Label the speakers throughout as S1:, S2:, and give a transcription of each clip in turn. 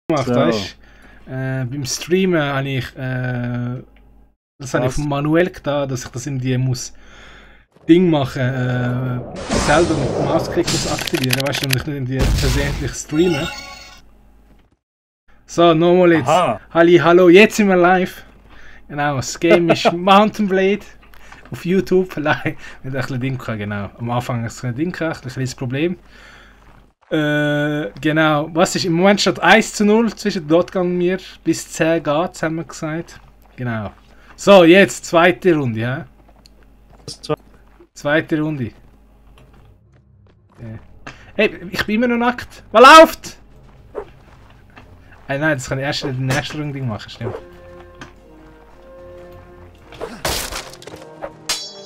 S1: gemacht,
S2: So.
S1: weißt du? Beim Streamen habe ich das habe ich von Manuel getan, dass ich das in die muss Ding machen, selber mit dem Mausklick muss aktivieren, weißt du, und ich nicht in die versehentlich streamen. So, nochmal jetzt.
S2: Aha.
S1: Hallo, jetzt sind wir live. Genau, das Game ist Mountain Blade auf YouTube. Vielleicht nicht ein bisschen Ding gehabt, genau. Am Anfang ist es ein Ding gehabt, ein kleines Problem. Genau, was ist im Moment steht 1:0 zwischen Dotgang und mir. Bis 10 geht's, haben wir gesagt. Genau. So, jetzt zweite Runde, ja? Zweite Runde. Hey, ich bin immer noch nackt. Was läuft? Nein, das kann ich erst in der nächsten Runde machen, stimmt.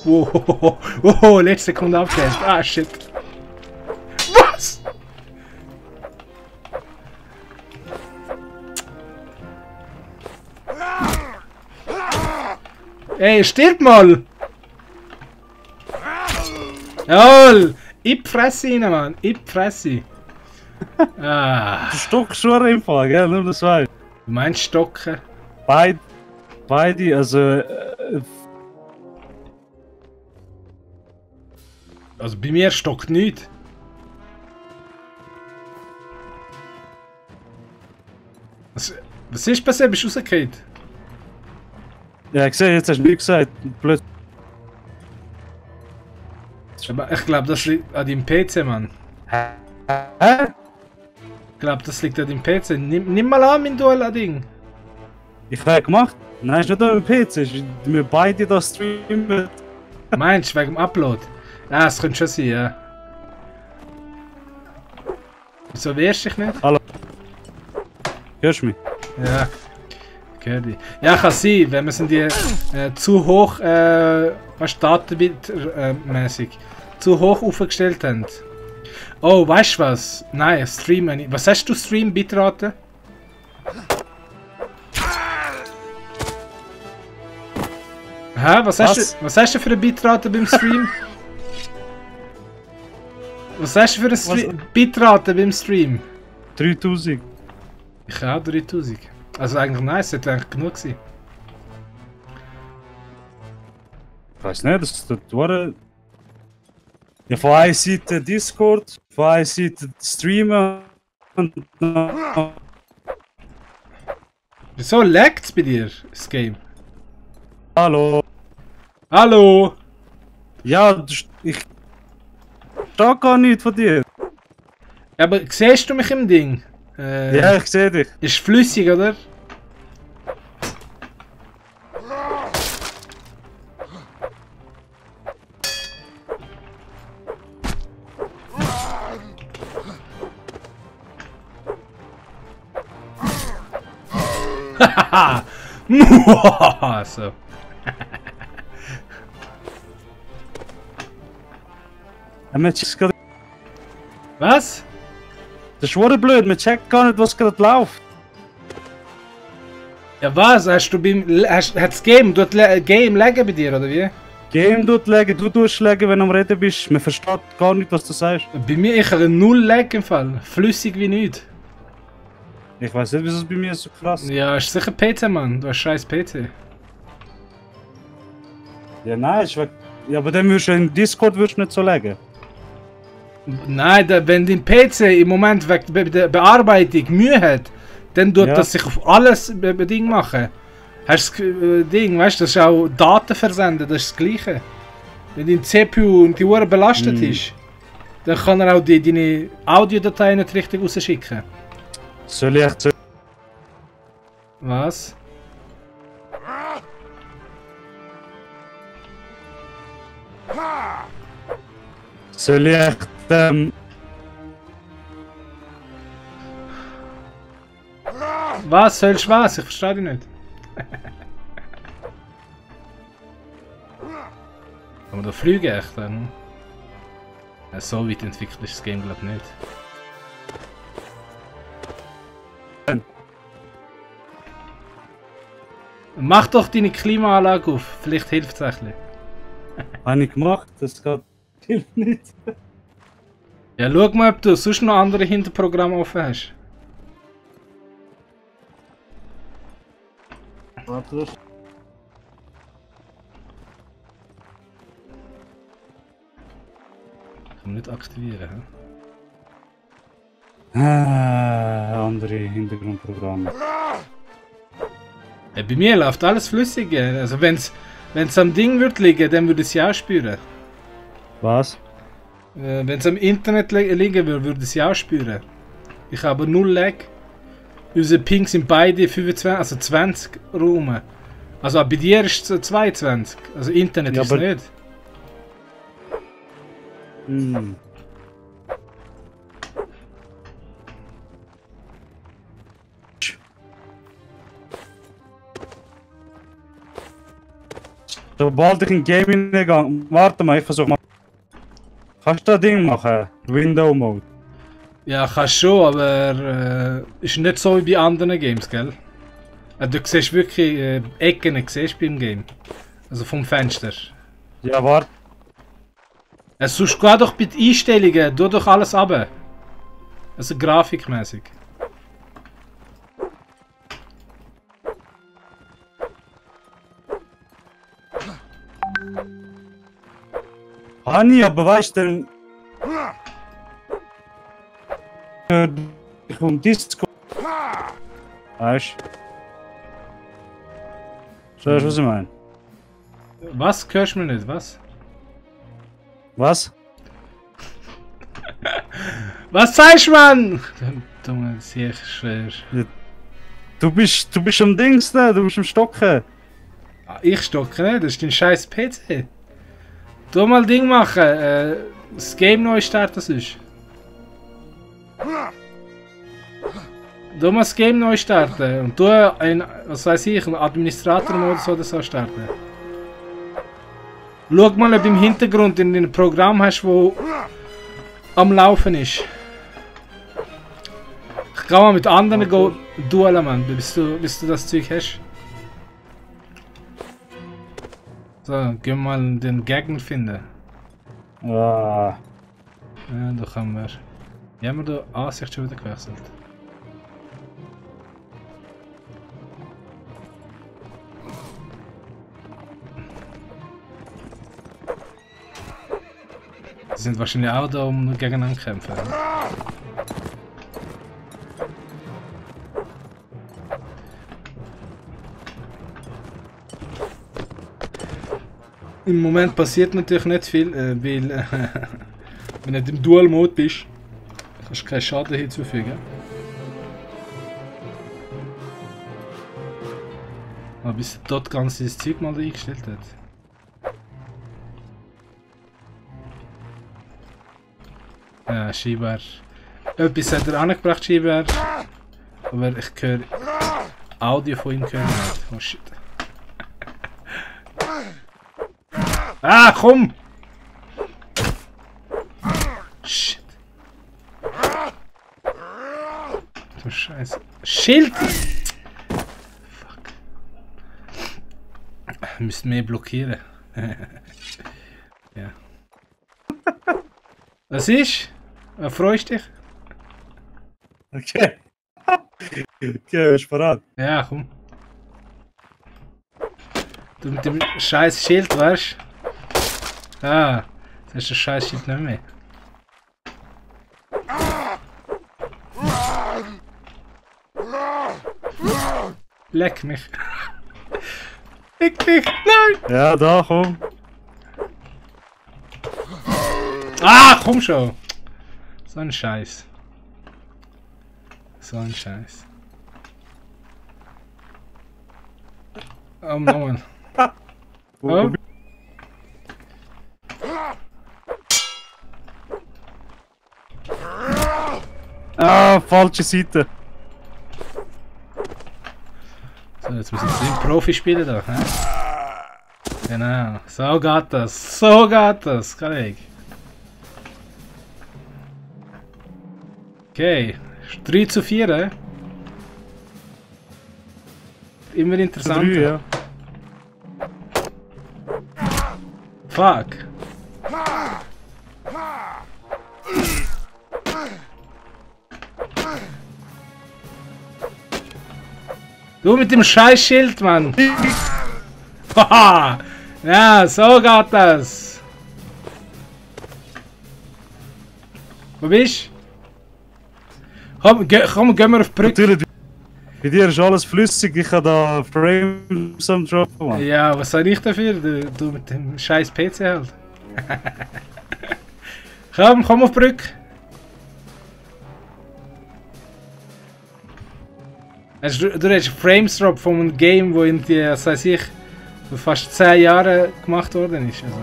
S1: Wow, letzte Sekunde abgehängt. Ah, shit. Was? Ey, stirb mal! Jawohl! In die Fresse rein, Mann! In die Fresse! Ah.
S2: Du stockst schon im Fall, gell? Nur das weiß.
S1: Du meinst stocken?
S2: Beide, also.
S1: Also bei mir stockt nichts. Was ist passiert? Bist du rausgefallen?
S2: Ja, ich sehe, jetzt hast du nichts gesagt. Plötzlich.
S1: Aber ich glaube, das liegt an deinem PC, Mann.
S2: Hä?
S1: Ich glaube, das liegt an deinem PC. Nimm mal an, mein Duell-Ding.
S2: Ich habe gemacht. Nein, ist nicht nur im PC, ist wir beide da streamen.
S1: Meinst du, wegen dem Upload? Ja, das könnte schon sein, ja. Wieso wehrst du dich nicht?
S2: Hallo. Hörst du mich?
S1: Ja. Ich höre dich. Ja, kann sein, wenn wir sind die zu hoch, was datenbit-mäßig, zu hoch aufgestellt haben. Oh, weißt du was? Nein, Stream. Was hast du Stream Bitrate? Hä? Was hast du für eine Bitrate beim Stream? Was hast du für eine Bitrate beim Stream?
S2: 3000.
S1: Ich auch 3000. Also eigentlich nice, hätte eigentlich genug sein.
S2: Ich weiß nicht, das war. Ja, von einer Seite Discord, von einer Seite Streamen und
S1: Wieso laggt es bei dir, das Game?
S2: Hallo.
S1: Hallo!
S2: Ja, ich da gar nicht von dir.
S1: Aber siehst du mich im Ding?
S2: Ja, ich sehe dich.
S1: Ist flüssig, oder? Hahaha! So. Was?
S2: Das ist schon blöd, man checkt gar nicht, was gerade läuft.
S1: Ja was? Hast du hat das Game laggen bei dir, oder wie?
S2: Game tut legen, du tust legen, wenn du am Reden bist. Man versteht gar nicht, was du sagst.
S1: Bei mir ich habe null Lag im Fall. Flüssig wie nichts.
S2: Ich weiß nicht, wieso es bei mir so krass ist.
S1: Ja, ist sicher PC, Mann. Du hast scheiß PC.
S2: Ja, nein, ja, aber dann würdest du in Discord nicht so legen.
S1: Nein, wenn dein PC im Moment wegen der Bearbeitung Mühe hat, dann tut das sich auf alles Ding machen. Hast du das Ding, weißt du, das ist auch Daten versenden, das ist das Gleiche. Wenn dein CPU und die Uhr belastet ist, dann kann er auch deine Audiodateien nicht richtig rausschicken.
S2: Soll ich echt.
S1: Was?
S2: Soll ich echt.
S1: Was? Sollst du was? Ich verstehe dich nicht. Kann man da fliegen echt? Dann? Ja, so weit entwickelt ist das Game glaube ich nicht. Mach doch deine Klimaanlage auf, vielleicht hilft es ein bisschen.
S2: Habe ich gemacht, das hilft nicht.
S1: Ja, schau mal, ob du sonst noch andere Hinterprogramme offen hast.
S2: Warte.
S1: Kann man nicht aktivieren, hä?
S2: Andere Hintergrundprogramme.
S1: Ja, bei mir läuft alles flüssig. Also wenn's am Ding wird liegen, dann würde ich es ja auch spüren.
S2: Was?
S1: Wenn es am Internet liegen würde, würde ich es ja auch spüren. Ich habe 0 Lag. Unsere Pings sind beide 25, also 20 rum. Also bei dir ist es 22. Also Internet
S2: Ja,
S1: ist es nicht.
S2: Hm. Sobald ich in Game hineingehe, warte mal, ich versuche mal. Kannst du das Ding machen? Window Mode.
S1: Ja, kannst schon, aber ist nicht so wie bei anderen Games, gell? Du siehst wirklich Ecken, siehst beim Game. Also vom Fenster.
S2: Ja, warte.
S1: Sonst geh doch bei den Einstellungen, tu doch alles runter. Also grafikmäßig.
S2: Hani, aber weißt du, ich komme Disco. Weißt du? Schau, was ich meine?
S1: Was? Hörst du mir nicht? Was?
S2: Was?
S1: Was sagst du, Mann? Dumme Sicher.
S2: Du bist am Dings da, du bist am Stocken.
S1: Ich stocke nicht, das ist dein scheiß PC. Du mal Ding machen, das Game neu starten sonst. Du mal das Game neu starten und du was weiß ich, einen Administrator-Modus oder so starten. Schau mal, ob im Hintergrund in ein Programm hast, wo am Laufen ist. Ich kann mal mit anderen duellen, Mann, bis du das Zeug hast. So, gehen wir mal den Gegner finden.
S2: Ah.
S1: Ja, da haben wir. Wie haben wir da Ansicht schon wieder gewechselt? Die sind wahrscheinlich auch da, um gegeneinander zu kämpfen. Im Moment passiert natürlich nicht viel, weil wenn du im Dual-Mode bist, kannst du keinen Schaden hinzufügen. Aber bis dort ganz das Zeug mal eingestellt hat. Ja, Schieber. Etwas hat er angebracht, Schieber. Aber ich höre Audio von ihm nicht. Oh shit. Ah, komm! Shit. Du Scheiße. Schild! Fuck. Müssten mehr blockieren. Ja. Was ist? Freust dich?
S2: Okay. Okay, bist du bereit?
S1: Ja, komm. Du mit dem scheiß Schild, weißt du? Ah, das ist der scheiß Schild nicht mehr. Leck mich. Leck mich, nein!
S2: Ja, da, komm.
S1: Ah, komm schon! So ein Scheiß. So ein Scheiß. Oh Mann. Oh.
S2: Ah, falsche Seite.
S1: So, jetzt müssen wir den Profi spielen da. Hä? Genau. So geht das. So geht das, Kollege. Okay. 3:4. Hä? Immer interessant.
S2: 3, ja.
S1: Fuck. Du mit dem scheiß Schild, Mann! Haha! Ja, so geht das! Wo bist du? Komm, gehen wir auf die Brücke.
S2: Natürlich, bei dir ist alles flüssig, ich kann da Frames am Droppen, Mann.
S1: Ja, was soll ich dafür? Du mit dem scheiß PC halt. Komm auf die Brücke. Du hast Frames Drop von einem Game, wo in die, was weiß ich, vor fast 10 Jahren gemacht worden ist. Also.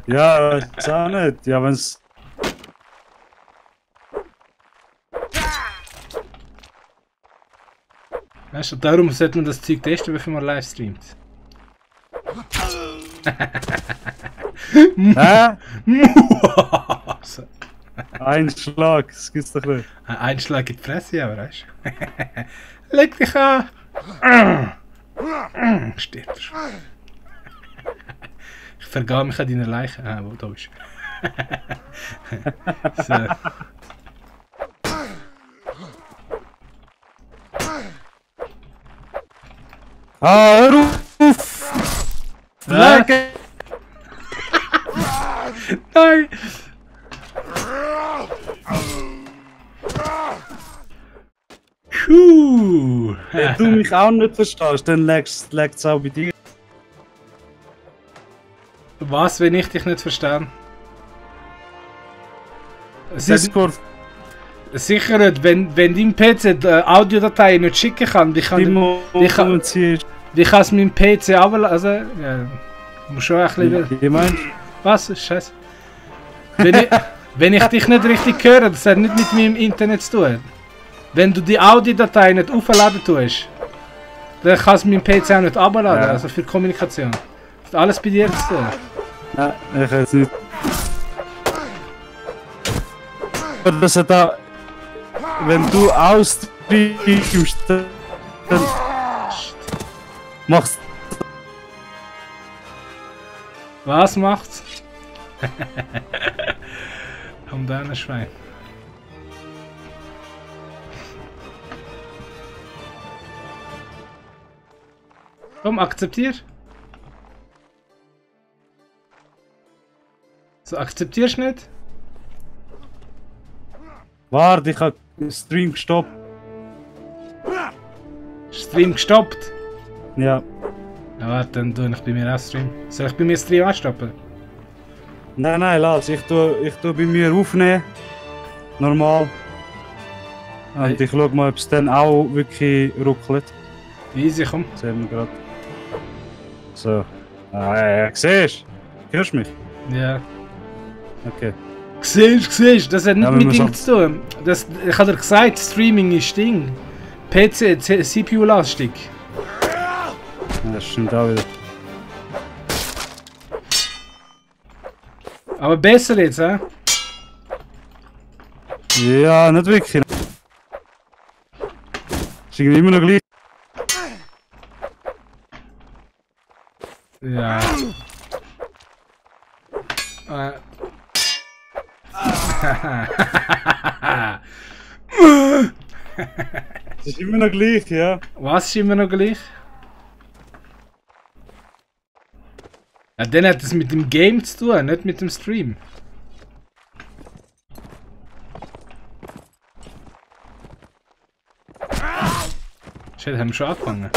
S2: Ja, ist auch nicht. Ja, wenn's.
S1: Weißt du, darum sollte man das Zeug testen, bevor man live streamt.
S2: Hä? Ein Schlag, das gibt's doch nicht.
S1: Ein Schlag in die Fresse, aber weißt du. Leg dich an! Stirbst. Ich vergabe mich an deine Leiche. Ah, wo da bist du? So.
S2: Ah, hör auf!
S1: Lecker! Nein! Puh!
S2: Wenn du mich auch nicht verstehst, dann legt's auch bei dir.
S1: Was, wenn ich dich nicht verstehe?
S2: Discord.
S1: Sicher nicht, wenn dein PC die Audiodatei nicht schicken kann, wie kann es mein PC abladen? Also, ja, muss schon ein bisschen.
S2: Wie meinst du?
S1: Was? Scheiße. Wenn ich dich nicht richtig höre, das hat nicht mit meinem Internet zu tun. Wenn du die Audiodatei nicht aufladen tust, dann kann es mein PC auch nicht abladen,
S2: Ja.
S1: also für Kommunikation. Das hat alles bei dir zu tun.
S2: Nein, ich weiß nicht. Das hat da. Wenn du ausstreamst, dann machst
S1: Was macht's? Komm da ein Schwein. Komm, akzeptier. So, akzeptierst du nicht?
S2: Warte, ich hab den Stream gestoppt.
S1: Stream gestoppt.
S2: Ja.
S1: Ja, warte, dann tue ich bei mir auch Stream. Soll ich bei mir Stream anstoppen?
S2: Nein, lass. Ich tu bei mir aufnehmen. Normal. Und ich schau mal, ob es dann auch wirklich ruckelt.
S1: Easy, komm.
S2: Sehen wir gerade. So. Ah, siehst du? Hörst du mich?
S1: Ja.
S2: Okay.
S1: Siehst, das hat nicht
S2: Ja,
S1: mit
S2: wir
S1: Ding
S2: müssen-
S1: zu tun. Ich habe dir gesagt, Streaming ist Ding. PC, CPU-lastig.
S2: Ja, das stimmt auch wieder.
S1: Aber besser jetzt, hä?
S2: Ja, nicht wirklich. Ist irgendwie immer noch gleich.
S1: Ja.
S2: Es ist immer noch gleich, ja.
S1: Was ist immer noch gleich? Ja, dann hat es mit dem Game zu tun, nicht mit dem Stream. Shit, haben wir schon angefangen.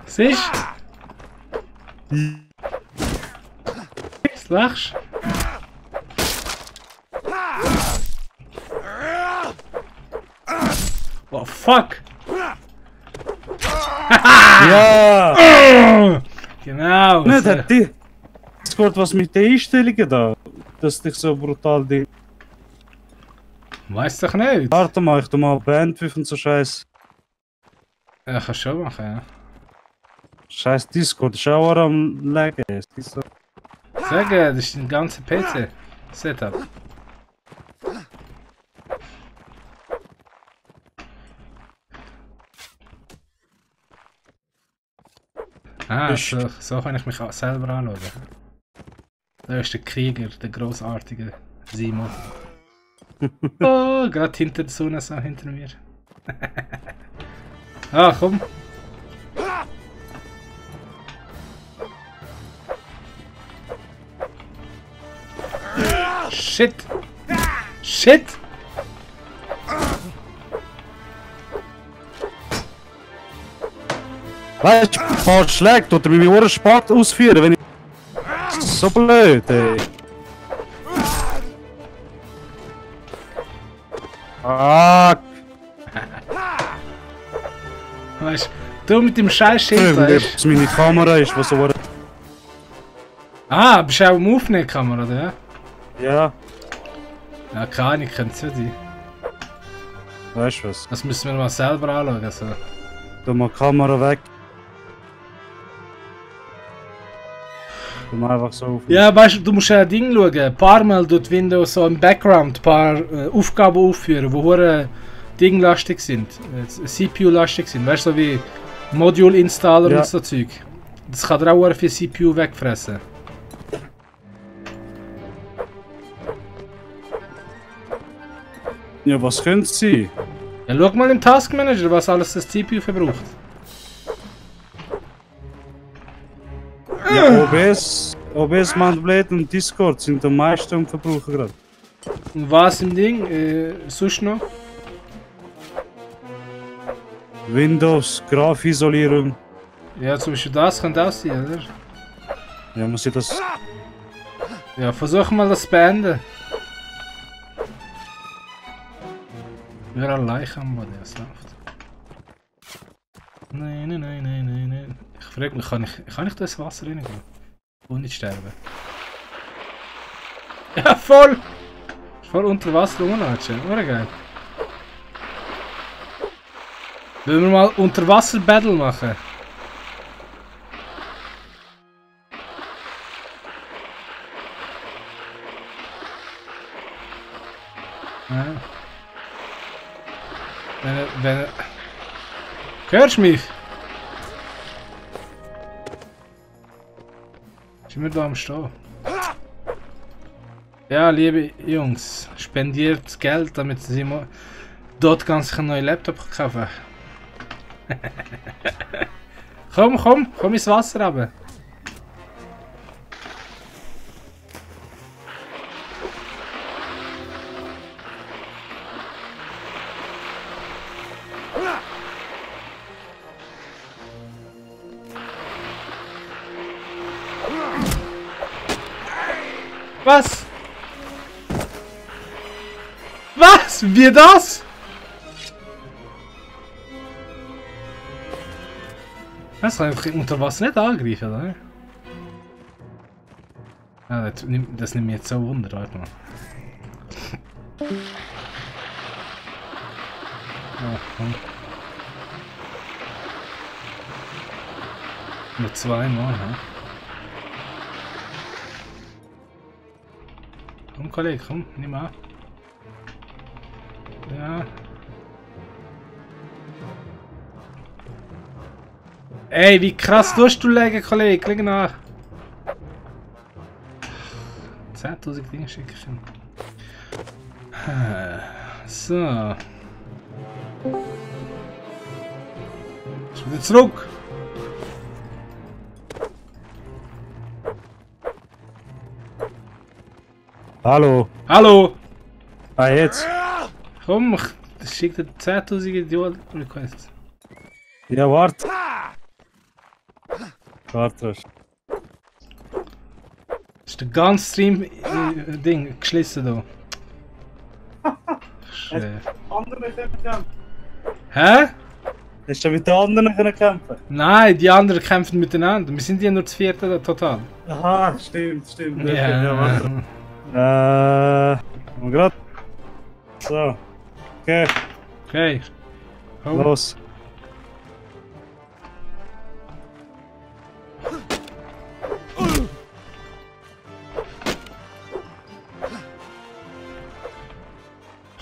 S1: Siehst du? Was lachst du? Oh fuck!
S2: Ja!
S1: Genau!
S2: Nicht, hat die. Discord was mit den Einstellungen da? Dass dich so brutal die.
S1: Weiß doch nicht!
S2: Warte mal, ich tu mal Bandwidth und so Scheiß.
S1: Ja, kannst schon machen, ja.
S2: Scheiß Discord, ist auch am Laggen. So.
S1: Sagen, das ist ein ganzer PC-Setup. Ah, so kann ich mich auch selber anschauen. Da ist der Krieger, der großartige Simon. Oh, gerade hinter der Sonne, so hinter mir. Ah, komm. Shit! Shit!
S2: Weißt du, ein paar Schläge tut er mit meinem Sport ausführen, wenn ich... So blöd, ey. Ah,
S1: Weißt du, mit dem scheiß Schild,
S2: ob
S1: weißt
S2: es meine Kamera ist, was so...
S1: Ah, bist du auch im Aufnehmkamera, oder?
S2: Ja,
S1: Ja, keine Ahnung, könnte es ja sein.
S2: weißt du was?
S1: Das müssen wir mal selber anschauen. Also.
S2: Tu mal die Kamera weg. Tu mal einfach so auf.
S1: Ja, weißt du, du musst ein Ding schauen. Ein paar Mal tut Windows so im Background ein paar Aufgaben aufführen, die hure Ding-lastig sind. CPU-lastig sind. Weißt du, so wie Module-Installer
S2: Ja.
S1: und so Zeug. Das kann dir auch hure viel CPU wegfressen.
S2: Ja, was könnte es sein?
S1: Ja, schau mal im Task Manager, was alles das CPU verbraucht.
S2: Ja, OBS, Mandblade und Discord sind am meisten am Verbrauchen gerade.
S1: Und was im Ding? Sonst noch?
S2: Windows, Grafisolierung.
S1: Ja, zum Beispiel das könnte auch sein, oder?
S2: Ja, muss ich das...
S1: Ja, versuch mal das zu beenden. Wir allein haben, wo das läuft. Nein, nein, nein, nein, nein, nein. Ich frage mich, kann ich das Wasser reingehen? Und nicht sterben. Ja, voll! Voll unter Wasser rumlatschen, oder geil? Wollen wir mal Unterwasser-Battle machen? Ja. Wenn... Hörst du mich? Sind wir da am Stehen? Ja, liebe Jungs, spendiert Geld, damit sie dort ganz einen neuen Laptop kaufen. komm ins Wasser runter. Was? Was? Wie das? Das kann ich unter Wasser nicht angreifen, oder? Ah, das nimmt mich jetzt so wunder, warte mal. Ah, komm. Nur zweimal, hä? Komm, Kollege, komm, nimm mal. Ja. Ey, wie krass tust du legen, Kollege? Leg nach. 10.000 Dinge schicken. So. Ist wieder zurück.
S2: Hallo.
S1: Hallo.
S2: Ah, jetzt?
S1: Komm, ich schicke dir 10.000 Dual-Requests.
S2: Ja, warte. Warte.
S1: Das ist der ganze Stream-Ding geschlossen da. Schwer.
S2: Andere können kämpfen.
S1: Hä?
S2: Hast du mit den anderen können kämpfen?
S1: Nein, die anderen kämpfen miteinander. Wir sind ja nur zu viert da, total.
S2: Aha, stimmt.
S1: Ja,
S2: Ja, warte. Mal grad. So. Okay,
S1: Okay. Komm.
S2: los.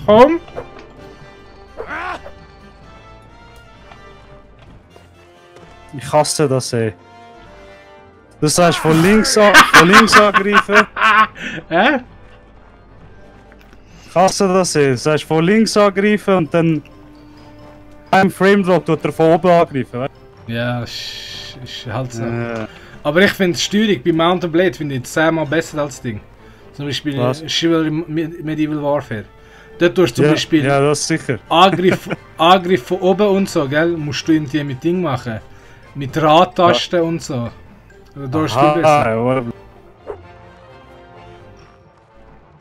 S1: Komm.
S2: Ich hasse das, ey. Du sagst von links angreifen.
S1: Hä?
S2: Kannst du das sehen? Du sagst von links angreifen und dann beim Frame Drop tut er von oben angreifen, weißt du?
S1: Ja, ist halt so. Aber ich finde die Steuerung bei Mountain Blade finde ich 10-mal besser als das Ding. Zum Beispiel Chivalry Medieval Warfare. Dort tust du zum Beispiel
S2: ja, das ist sicher.
S1: Angriff von oben und so, gell? Musst du irgendwie mit Ding machen. Mit Radtasten und so. Da tust du besser.
S2: Ja.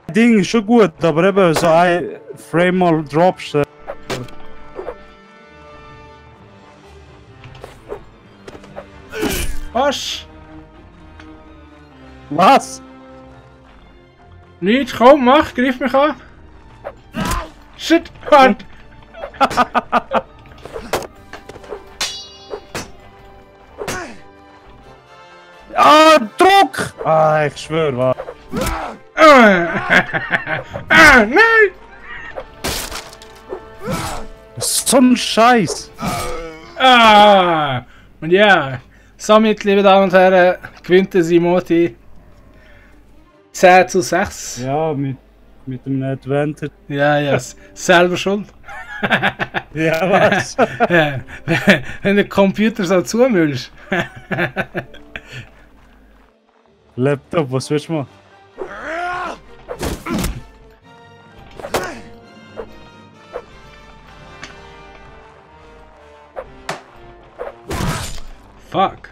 S2: Ding ist schon gut, aber eben so ein Frame mal droppst. Was?
S1: Nicht, komm, mach, greif mich an. Shit, Gott!
S2: Ah, Druck! Ah, ich schwör, was?
S1: Nein!
S2: So ein Scheiß!
S1: Und ja, somit, liebe Damen und Herren, gewinnt der Simoti 10:6.
S2: Ja, mit dem Advantage.
S1: Ja, selber schuld.
S2: Ja, was?
S1: Wenn der Computer so zumüllst.
S2: Laptop, was willst du machen?
S1: Fuck.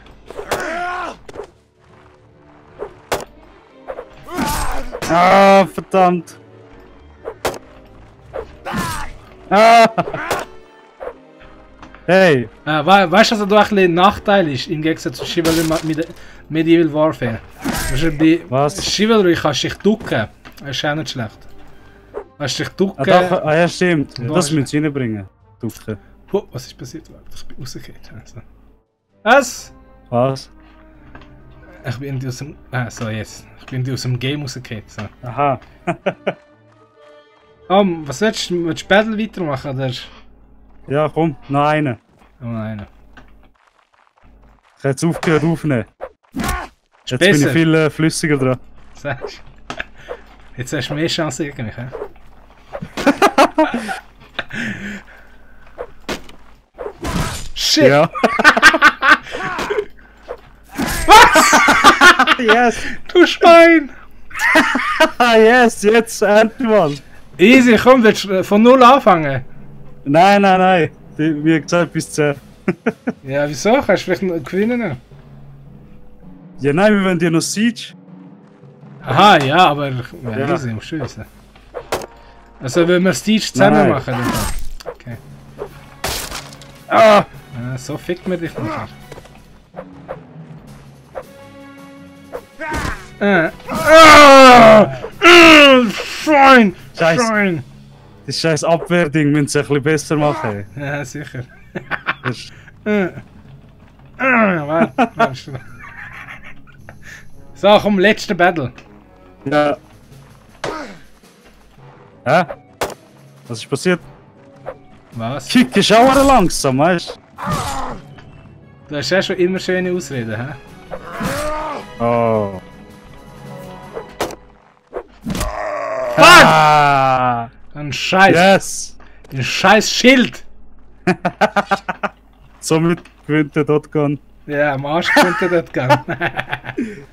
S2: Ah, verdammt. Ah. Hey.
S1: Weißt du, was da ein bisschen Nachteil ist im Gegensatz zu Chivalry Medieval Warfare? Bei Chivalry kannst du dich ducken. Das ist auch nicht schlecht. Kannst du dich ducken.
S2: Ja, stimmt. Das müssen sie reinbringen. Ducken.
S1: Was ist passiert? Ich bin rausgefallen. Also. Was?
S2: Was?
S1: Ich bin aus dem. So jetzt. Ich bin aus dem Game rausgefallen. So.
S2: Aha.
S1: Was willst du? Willst du Battle weitermachen? Oder?
S2: Ja, komm, noch einen.
S1: Oh nein.
S2: Ich hätte es aufgehört aufnehmen. Jetzt
S1: besser.
S2: bin ich viel flüssiger dran.
S1: Sagst du? Jetzt hast du mehr Chancen gegen mich, hä? Shit!
S2: Ja.
S1: Was?
S2: Yes!
S1: Du Schwein!
S2: Yes, jetzt endlich mal!
S1: Easy, komm, willst du von 0 anfangen?
S2: Nein. Wie gesagt, bis 10.
S1: Ja, wieso? Kannst du vielleicht noch gewinnen?
S2: Ja, nein, wir wollen ja noch Siege.
S1: Aha, ja, aber easy, musst du wissen. Also, wenn wir Siege zusammen machen, dann. Okay.
S2: Ah!
S1: Ja, so fickt man dich nicht. Schwein! Schwein!
S2: Das scheiß Abwehrding müssen sie ein bisschen besser machen.
S1: Ja, sicher. So, komm, letzte Battle.
S2: Ja. Hä? Was ist passiert?
S1: Was?
S2: Kick ist auch langsam, weißt
S1: Du hast ja schon immer schöne Ausreden, hä?
S2: du? Oh.
S1: Fuck! Ein Scheiß!
S2: Yes!
S1: Ein Scheiß Schild!
S2: Somit gewinnt der Dotgun.
S1: Ja, am Arsch könnte das gehen.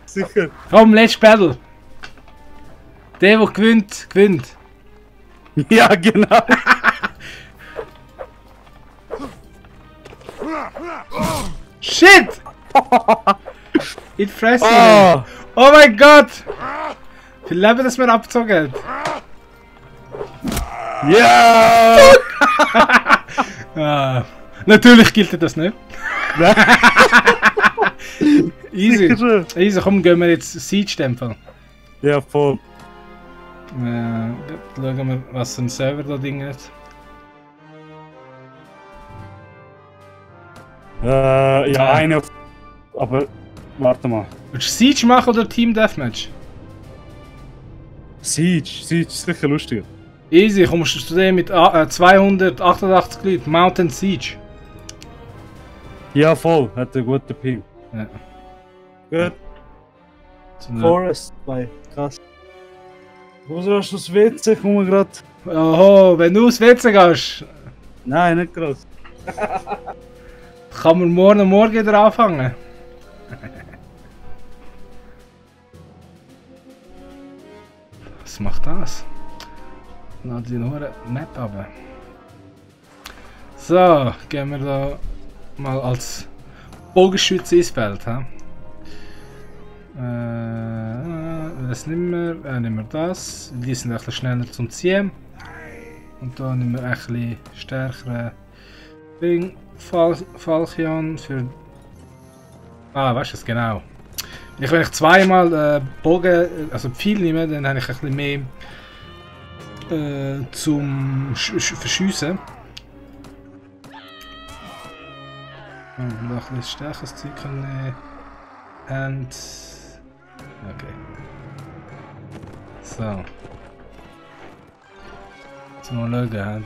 S2: Sicher.
S1: Komm, letzte Battle! Der gewinnt, gewinnt.
S2: Ja, genau.
S1: Shit! Ich fresse ihn.
S2: Oh.
S1: Oh mein Gott! Wie viel Leben das mir abgezogen hat.
S2: Ja!
S1: Natürlich gilt das nicht. Easy. Easy, komm, gehen wir jetzt Siege-Stempel.
S2: Ja, voll.
S1: Schauen wir, was ein Server da Ding hat.
S2: Ja, eine. Aber warte mal.
S1: Willst du Siege machen oder Team Deathmatch?
S2: Siege ist sicher lustiger.
S1: Easy, kommst du zu dem mit 288 Leuten, Mountain Siege.
S2: Ja, voll, hat einen guten Ping.
S1: Ja.
S2: Gut. Forest 2. Krass. Wo sollst du das WC? Komm grad.
S1: Oho, wenn du aufs WC gehst,
S2: Nein, nicht groß.
S1: kann man morgen wieder anfangen. Was macht das? Na, die nur Map runter. So, gehen wir da mal als Bogenschütze ins Feld. He? Das nehmen wir das. Die sind ein bisschen schneller zum Ziehen. Und da nehmen wir ein bisschen stärkere Falchion für. Ah, weißt du das genau? Wenn ich zweimal Bogen, also Pfeil nehme, dann habe ich ein bisschen mehr zum Verschiessen. Und noch ein stärkeres Zeug nehmen. Und. Okay. So. Jetzt mal schauen.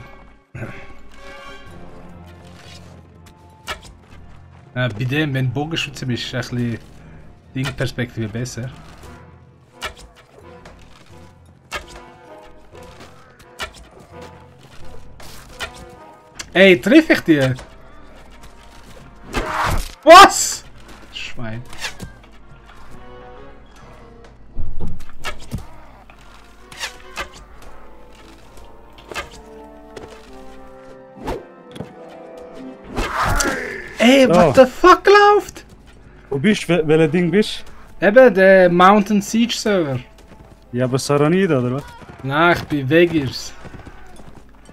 S1: Bei dem, wenn du Bogenschütze bist, ist ein bisschen die Perspektive besser. Ey, triff ich dir? Was? Schwein. Ey, what the fuck läuft?
S2: Wo bist du? Welches Ding bist
S1: du? Eben, der Mountain Siege Server.
S2: Ja, aber Saranida, oder was?
S1: Nein, ich bin Vegirs.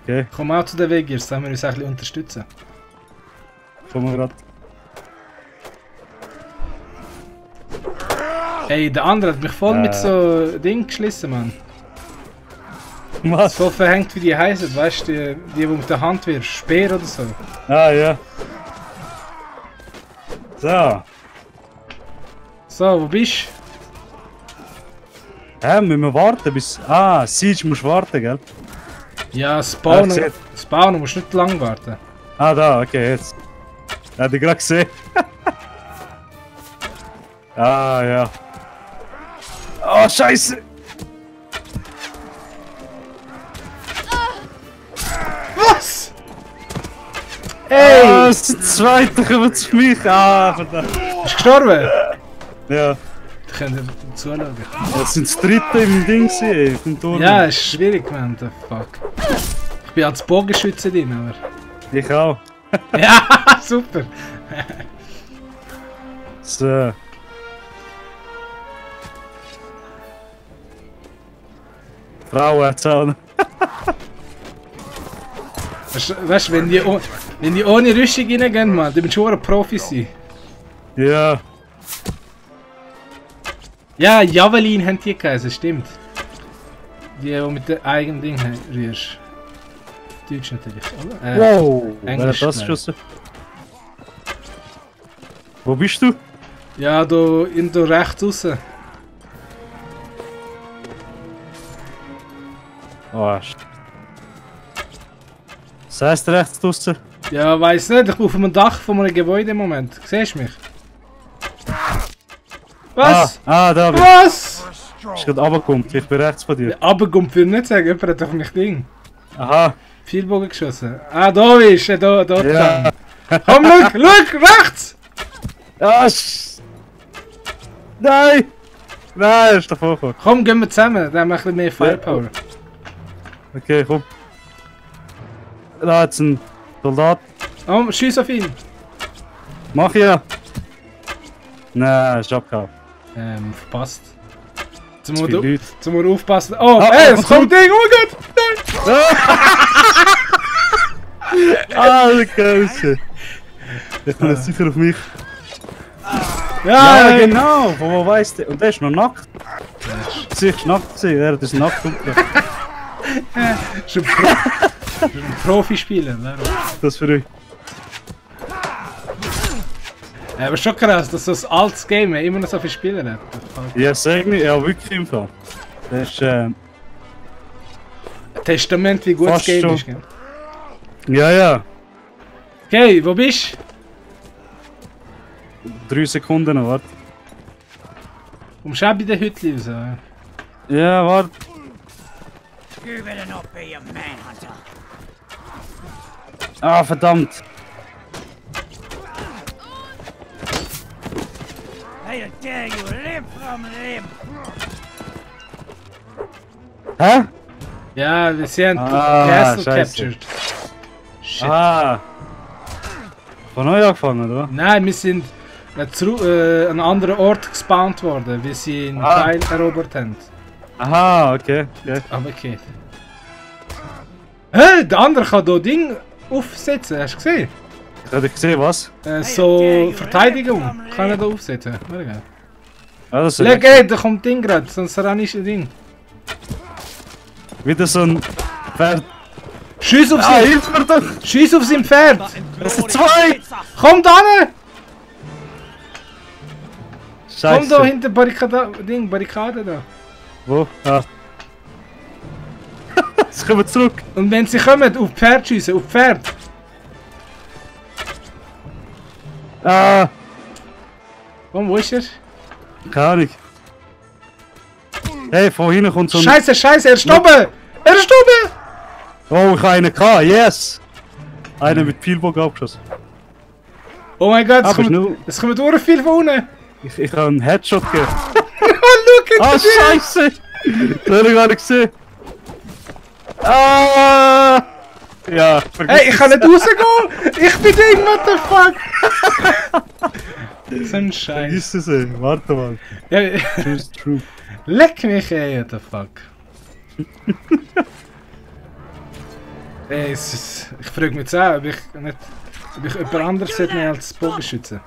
S2: Okay.
S1: Komm auch zu den Vegirs, dann wir uns ein bisschen unterstützen.
S2: Komm mal grad.
S1: Ey, der andere hat mich voll mit so Ding geschlissen, Mann.
S2: Was?
S1: So verhängt wie die heißen, weißt du, die mit der Hand wirst, Speer oder so.
S2: Ah, ja. So.
S1: So, wo bist
S2: du? Müssen wir warten bis... Ah, Siege musst du warten, gell?
S1: Ja, Spawnen musst du nicht lang warten.
S2: Ah, da, okay, jetzt. Hätte ich gerade gesehen. Ah, ja. Oh, Scheiße!
S1: Was? Ey!
S2: Ah, das sind zwei, da kommen zu mich. Ah, verdammt.
S1: Bist du gestorben?
S2: Ja.
S1: Die können zuschauen.
S2: Das sind das dritte im Ding, im Turm.
S1: Ja, ist schwierig, man, the fuck. Ich bin als Bogenschütze drin, aber...
S2: Ich auch.
S1: Ja, super!
S2: So. Frauenzahn.
S1: Weißt du, wenn die ohne Rüstung reingehen, man, dann bist du schon ein Profi sein.
S2: Ja.
S1: Ja, Javelin haben die geheißen, stimmt. Die mit dem eigenen Ding rührst. Deutsch natürlich, oder?
S2: Wow!
S1: Englisch.
S2: Das geschossen. Wo bist du?
S1: Ja, da rechts raus.
S2: Oh, was heisst rechts draussen?
S1: Ja, weiss nicht, ich bin auf einem Dach von einem Gebäude im Moment. Siehst du mich? Was?
S2: Da bin ich.
S1: Was?
S2: Ist gerade runtergekommen, ich bin rechts von dir.
S1: Aber kommt für nicht sagen, jemand hat doch nicht Ding.
S2: Aha.
S1: Viel Bogen geschossen. Ah, da bist du, da.
S2: Ja.
S1: Komm, schau, rechts!
S2: Ja, nein! Nein, ist davor gekommen.
S1: Komm, gehen wir zusammen, dann haben wir ein bisschen mehr Firepower.
S2: Okay, komm. Da ist ein Soldat.
S1: Oh, schieß auf ihn!
S2: Mach ja! Nein, ist abgehauen.
S1: Verpasst. Jetzt
S2: Leute.
S1: muss man aufpassen. Oh, ey, es kommt Ding, oh mein Gott! Nein!
S2: Ah, Scheiße! Ich bin jetzt sicher auf mich.
S1: Ja,
S2: genau! Wo weißt du? Und der ist noch nackt. Sie ist nackt gesehen, er hat das nackt umgebracht.
S1: Das ist ein Profispieler, ne?
S2: Das für euch.
S1: Aber schon krass, dass so ein altes Game immer noch so viele Spieler hat.
S2: Ja, sag nicht, ja, wirklich im Fall. Das ist,
S1: Testament, wie gut das Game
S2: schon.
S1: ist, gell?
S2: Ja, ja.
S1: Okay, wo bist du?
S2: 3 Sekunden noch, warte.
S1: Kommst du auch bei den Hütli raus?
S2: Ja, warte.
S3: You better not be a manhunter.
S2: Ah, verdammt.
S3: Hey, dare you limb from limb.
S2: Hä?
S1: Ja, wir sind
S2: Ah,
S1: Castle
S2: scheiße.
S1: captured. Shit.
S2: Ah. Von neu angefangen, oder?
S1: Nein, wir sind an einen anderen Ort gespawnt worden, wie sie einen
S2: Ah.
S1: Teil erobert haben.
S2: Aha, okay. okay.
S1: Aber geht. Hä? Der andere kann hier Ding aufsetzen, hast du gesehen?
S2: Hat ich gesehen, was?
S1: So Verteidigung kann er da aufsetzen. Warte mal.
S2: Ja, das ist
S1: Leg ey, da kommt Ding gerade, sonst ist ein Ding.
S2: wieder so ein Pferd.
S1: Schieß auf
S2: Ah,
S1: sein!
S2: hilf mir doch!
S1: Schieß auf sein Pferd!
S2: Es sind zwei!
S1: Komm da hin!
S2: Scheiße.
S1: Komm da hinter Barrikade da.
S2: Wo? Ah. Sie kommen zurück.
S1: Und wenn sie kommen, auf Pferd schiessen, auf Pferd!
S2: Ah,
S1: Komm, wo ist er?
S2: keine Ahnung. Hey, von hinten kommt so ein...
S1: Scheiße, scheiße, er ist oben! Er ist oben!
S2: Oh, ich habe einen gehabt, yes! Einer mit Pfeilbogen abgeschossen.
S1: Oh mein Gott,
S2: Aber schnell.
S1: es kommt durch viel von unten!
S2: Ich habe einen Headshot gegeben.
S1: Oh, look
S2: Ah,
S1: at this!
S2: scheiße! Das habe ich gar nicht gesehen. Ah! Ja, vergiss
S1: Hey, ich kann nicht rausgehen! Ich bin Ding, what the fuck! So ein Scheiß.
S2: Vergiss es, ey. Warte mal.
S1: Ja,
S2: Choose Troop.
S1: leck mich, ey, what the fuck. Ey, ich frage mich jetzt auch, ob ich jemand anderes hätte mehr als Bogenschütze.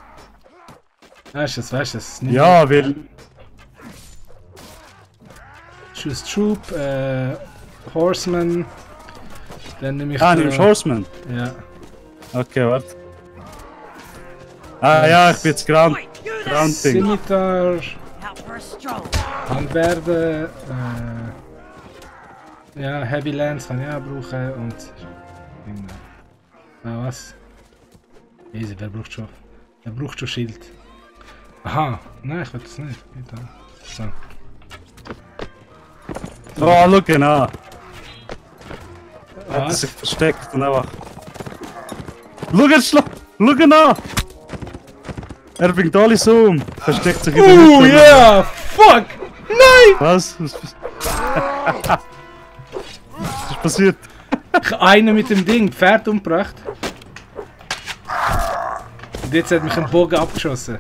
S1: Weißt du es? Nicht
S2: Ja, weil...
S1: Choose Troop, Horseman. Dann nehme ich.
S2: Ah, nimmst du Horseman?
S1: Ja.
S2: Okay, warte. Ah ja, ich bin jetzt Grand.
S3: Wait, you there!
S2: Grand Ding.
S1: Scimitar,
S3: Out for a stroll.
S1: Halberde, ja, Heavy Lance kann ich auch brauchen und. Ah, was? Easy, wer braucht schon? Er braucht schon Schild. Aha, nein, ich will das nicht. So.
S2: Oh, schau ihn an. Hat er
S1: Was?
S2: sich versteckt und einfach... Schau ihn an! Er bringt alles um. Versteckt sich in der Mitte.
S1: Yeah! Fuck! Nein!
S2: Was? Was ist passiert?
S1: Ich habe einen mit dem Ding, Pferd umgebracht. Und jetzt hat mich ein Bogen abgeschossen.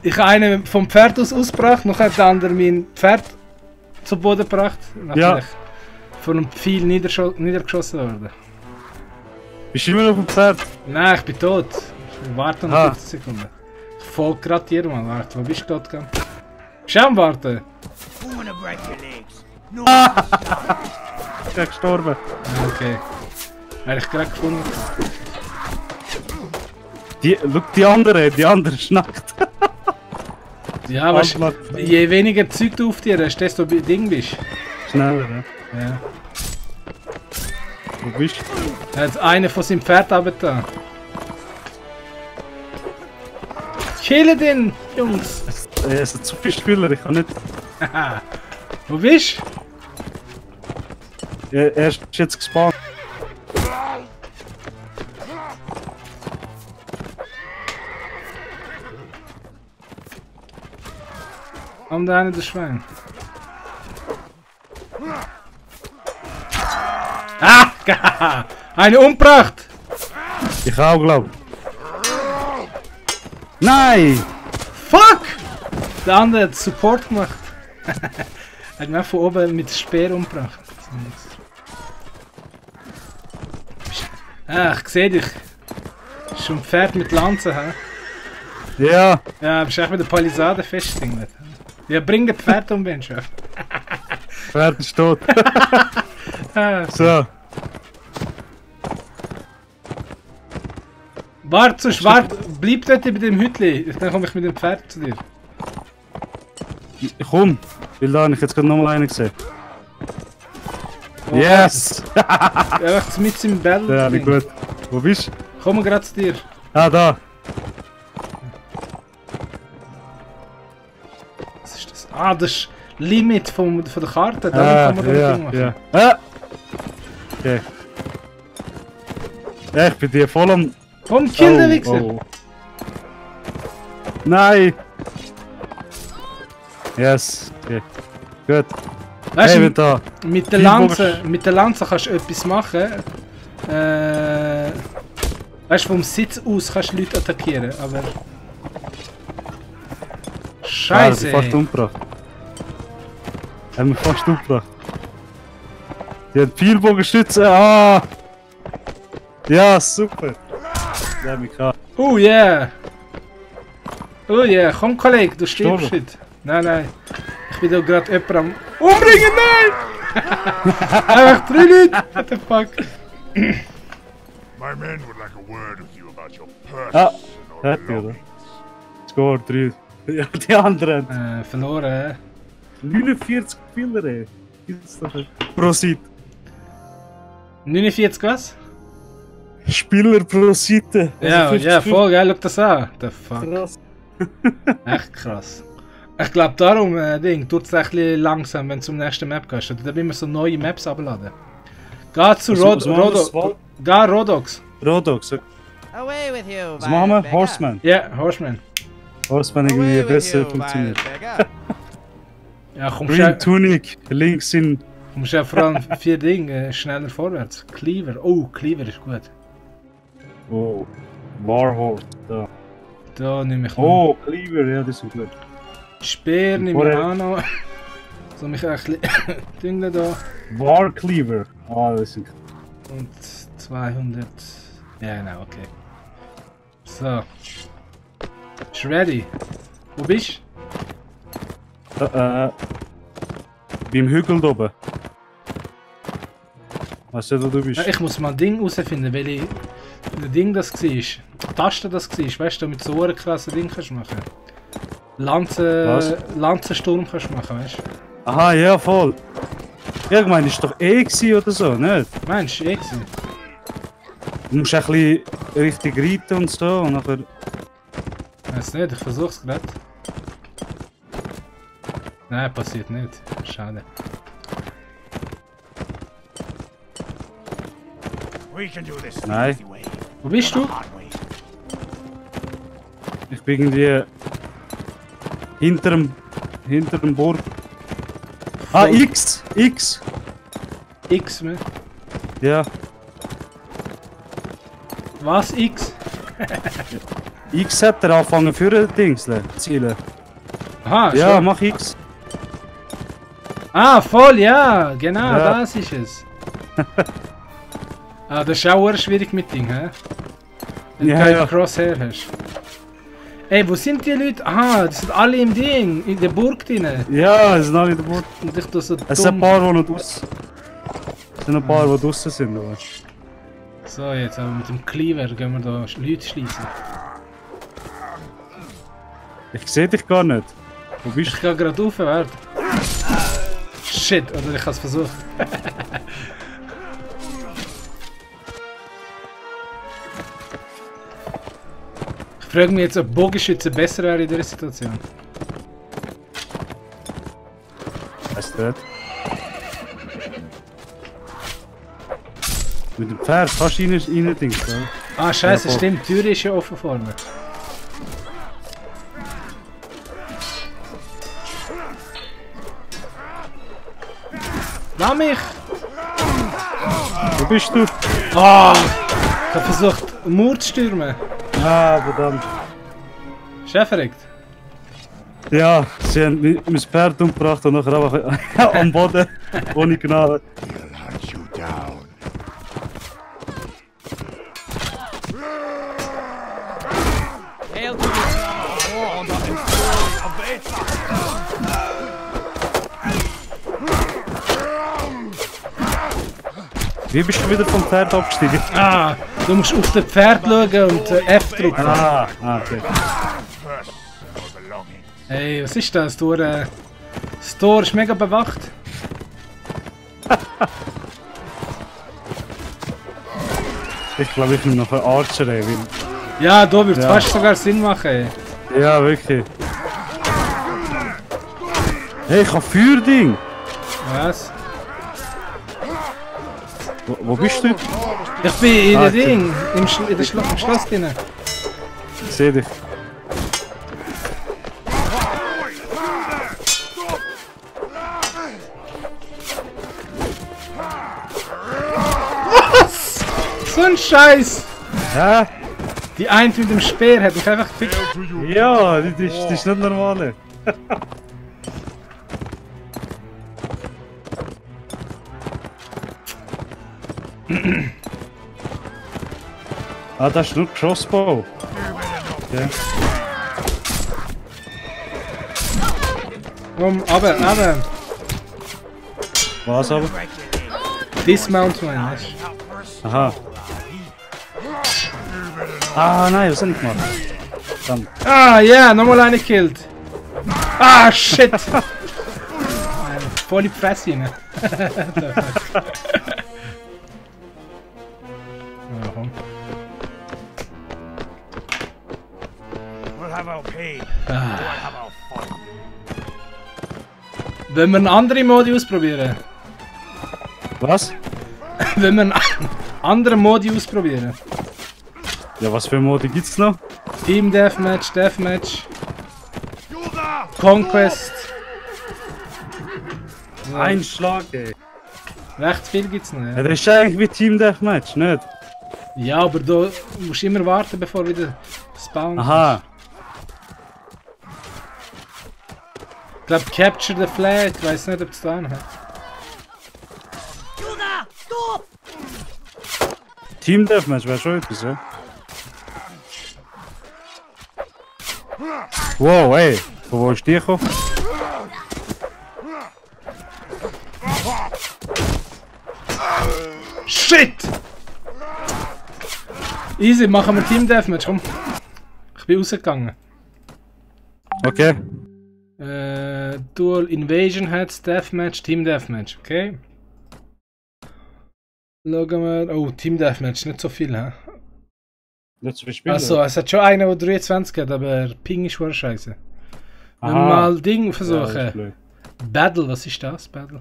S1: Ich habe einen vom Pferd aus ausgebracht, noch hat der andere mein Pferd zu Boden gebracht.
S2: Ja.
S1: Von einem Pfeil niedergeschossen worden.
S2: Bist du immer noch auf dem Pferd?
S1: Nein, ich bin tot. Ich warte noch
S2: Ah.
S1: 15 Sekunden. Ich folge gerade dir mal. Warte, wo bist du tot gegangen? Bist du am Warten?
S3: I'm gonna break your legs. No,
S2: Ich bin gestorben.
S1: Ah, okay. Habe ich gerade gefunden.
S2: Schau, die andere schnackt.
S1: Ja, weißt du, je weniger Zeug du auf dir hast, desto Ding bist.
S2: Schneller, ne?
S1: Ja.
S2: Wo bist du?
S1: Er hat einen von seinem Pferd runtergetan. Killen den, Jungs!
S2: Er ist ein zu viel Spieler, ich kann nicht...
S1: Haha. Wo bist du?
S2: Er ist jetzt gespawnt.
S1: Am da einer das Schwein. Ah! Eine umgebracht!
S2: Ich auch, glaub. Nein!
S1: Fuck! Der andere hat Support gemacht. Hat mich von oben mit Speer umgebracht. Ah, ich sehe dich. Schon ein Pferd mit Lanze, hä?
S2: Ja!
S1: Ja, bist echt mit der Palisade festgedingelt. Ja, bring das Pferd um, Ben, Chef.
S2: Pferd ist tot.
S1: Ah.
S2: So.
S1: Warte, sonst warte, bleib dort bei dem Hütli. Dann komme ich mit dem Pferd zu dir.
S2: Komm! Weil da habe ich jetzt gerade nochmal einen gesehen.
S1: Oh,
S2: Yes!
S1: Ja, ich mit im Battle.
S2: Ja, nicht gut. Wo bist du?
S1: Komm gerade zu dir.
S2: Ah, da!
S1: ist das? Ah, das ist Limit von der Karte. Da kann man
S2: ja,
S1: das machen.
S2: ja. Ah! Okay. Ja, ich bin dir voll am...
S1: Komm, kill den Wichser!
S2: Nein! Yes, okay. Gut.
S1: Weißt
S2: Hey,
S1: du,
S2: da.
S1: mit der Lanze kannst du etwas machen. Weißt du, vom Sitz aus kannst du Leute attackieren, aber... Scheiße!
S2: Ja, fast umgebracht. Haben wir fast umgebracht. Die hat Pfeilbogenschütze. Ah! Ja, super! Der hat mich gehabt.
S1: Oh yeah! Oh yeah, komm Kollege, du stirbst nicht. Nein. Ich bin da gerade jemanden am umbringen, nein! Einfach 3 Leute! What the fuck?
S4: My men would like a word with you about your person
S2: Ah,
S4: or
S2: hat die, oder?
S4: belongings.
S2: Score 3. Ja, die anderen.
S1: Verloren.
S2: 49 Spieler, ey. Gibt's doch nicht. Pro Seite.
S1: 49 was?
S2: Spieler pro Seite.
S1: Ja, ja, voll geil, schau das an. The fuck.
S2: Krass.
S1: Echt krass. Ich glaube darum, tut es ein bisschen langsam, wenn du zum nächsten Map gehst. Da müssen wir so neue Maps abladen. Geh zu Rodox.
S2: Rodox.
S3: Away with you,
S2: Was machen wir?
S3: Beggar.
S2: Horseman.
S1: Ja, Horseman.
S2: Horseman
S3: Away
S2: irgendwie
S3: with
S2: besser
S3: you,
S2: funktioniert.
S3: Beggar.
S1: Ja, komm
S2: Green Tunic, links in...
S1: kommst ja vor allem 4 Dinge schneller vorwärts. Cleaver. Oh, Cleaver ist gut.
S2: Oh, Warhorse. Da.
S1: Da nehme ich noch.
S2: Oh, Cleaver, ja, das ist gut.
S1: Speer nehme ich auch noch. So mich ein bisschen düngeln da.
S2: War Cleaver. Ah, das ist
S1: Und 200. Ja, genau, okay. So. Ist ready. Wo bist
S2: du? Beim Hügel da oben. Weißt du, wo du bist?
S1: du? Ich muss mal ein Ding herausfinden, welche Ding das war. Die Taste das war. Weißt du, mit so einem krassen Ding kannst du machen. Lanzensturm kannst du machen, weißt du?
S2: Aha, ja, voll. Ja, ich meine, ist doch gewesen oder so, nicht?
S1: Meinst du, gewesen?
S2: Du musst ein bisschen richtig reiten und so und nachher...
S1: Weiß nicht, ich versuch's gerade. Nein, passiert nicht. Schade.
S4: We can do this the
S2: Nein.
S4: easy way,
S1: Wo bist
S4: the
S1: du?
S4: hard way.
S2: Ich bin irgendwie... hinter dem Burg. Ah, X!
S1: X, ne?
S2: Ja.
S1: Was, X?
S2: X hat er angefangen für ein Dingsle, Ziele.
S1: Aha,
S2: Ja,
S1: schon.
S2: mach X.
S1: Ah, voll, ja, genau,
S2: Ja.
S1: das ist es. Ah, das ist auch schwierig mit Ding, hä? Wenn
S2: Ja,
S1: du keinen
S2: ja.
S1: Crosshair hast. Ey, wo sind die Leute? Aha, die sind alle im Ding, in der Burg drin.
S2: Ja, es sind alle in der Burg.
S1: Und ich tue so
S2: Es sind ein
S1: dumm.
S2: paar, die noch draussen. Es sind ein paar, die draussen sind. Aber.
S1: So, jetzt aber mit dem Cleaver gehen wir da Leute schließen.
S2: Ich sehe dich gar nicht. Wo bist
S1: Ich gehe gerade rauf, warte. Shit, oder ich habe es versucht. Ich frage mich jetzt, ob Bogenschütze besser wäre in dieser Situation.
S2: du? Weißt du nicht? Mit dem Pferd kannst du rein Dings, oder?
S1: Ah, scheiße,
S2: Ja, voll.
S1: stimmt, die Tür ist ja offen vor mir. Lass mich!
S2: Wo bist du?
S1: Ah! Ich habe versucht, einen Mauer zu stürmen.
S2: Ah, verdammt.
S1: Ist er verreckt?
S2: Ja, sie haben mein Pferd umgebracht und nachher einfach am Boden, ohne Gnade.
S4: He'll hunt you down.
S3: Hail to the son of war and of the glory of Aethar.
S2: Wie bist du wieder vom Pferd abgestiegen?
S1: Ah! Du musst auf das Pferd schauen und F drücken.
S2: Ah, okay.
S4: Person or belongings.
S1: Hey, was ist das? Das Tor ist mega bewacht.
S2: Ich glaube, ich nehme noch einen Archer, ey, weil...
S1: Ja, da würde es
S2: Ja.
S1: fast sogar Sinn machen. Ey.
S2: Ja, wirklich. Hey, ich hab Feuerding!
S1: Was?
S2: Wo bist du?
S1: Ich bin in
S2: Ah,
S1: der Ding, im Schloss drin.
S2: Ich seh dich.
S1: Was? So ein Scheiß!
S2: Hä?
S1: Die eine mit dem Speer hat mich einfach gefickt.
S2: Ja, das ist nicht normal. Ah, das ist nur Crossbow. Okay.
S1: Komm, aber.
S2: Was aber?
S1: Dismount meine ich.
S2: Aha. Ah nein, was hab ich gemacht? Verdammt.
S1: Ah, ja, nochmal eine killt. Ah, shit! Voll die Fresse rein. Warum?
S3: We'll have our pay. We'll have our fun.
S1: Wollen wir einen anderen Modi ausprobieren?
S2: Was?
S1: Wollen wir einen anderen Modi ausprobieren?
S2: Ja, was für Modi gibt's noch?
S1: Team Deathmatch, Conquest. Ja,
S2: Ein Schlag, ey.
S1: recht viel gibt's noch,
S2: Ja,
S1: ja.
S2: das ist eigentlich wie Team Deathmatch, nicht?
S1: Ja, aber du musst immer warten, bevor du wieder spawnen.
S2: Aha.
S1: Ich glaube, Capture the Flag, ich weiß nicht, ob es da hat.
S2: Team Deathmatch wäre schon etwas, ja? Wow, ey. Von wo ist die gekommen?
S1: Shit! Easy, machen wir Team Deathmatch, komm. Ich bin rausgegangen.
S2: Okay.
S1: Dual Invasion Heads, Deathmatch, Team Deathmatch, okay? Schauen wir. Oh, Team Deathmatch, nicht so viel, hä?
S2: Nicht zu spielen.
S1: Achso, es hat schon einen, der 23 hat, aber Ping ist schon scheiße. Wenn wir mal Ding versuchen. Battle, was ist das? Battle?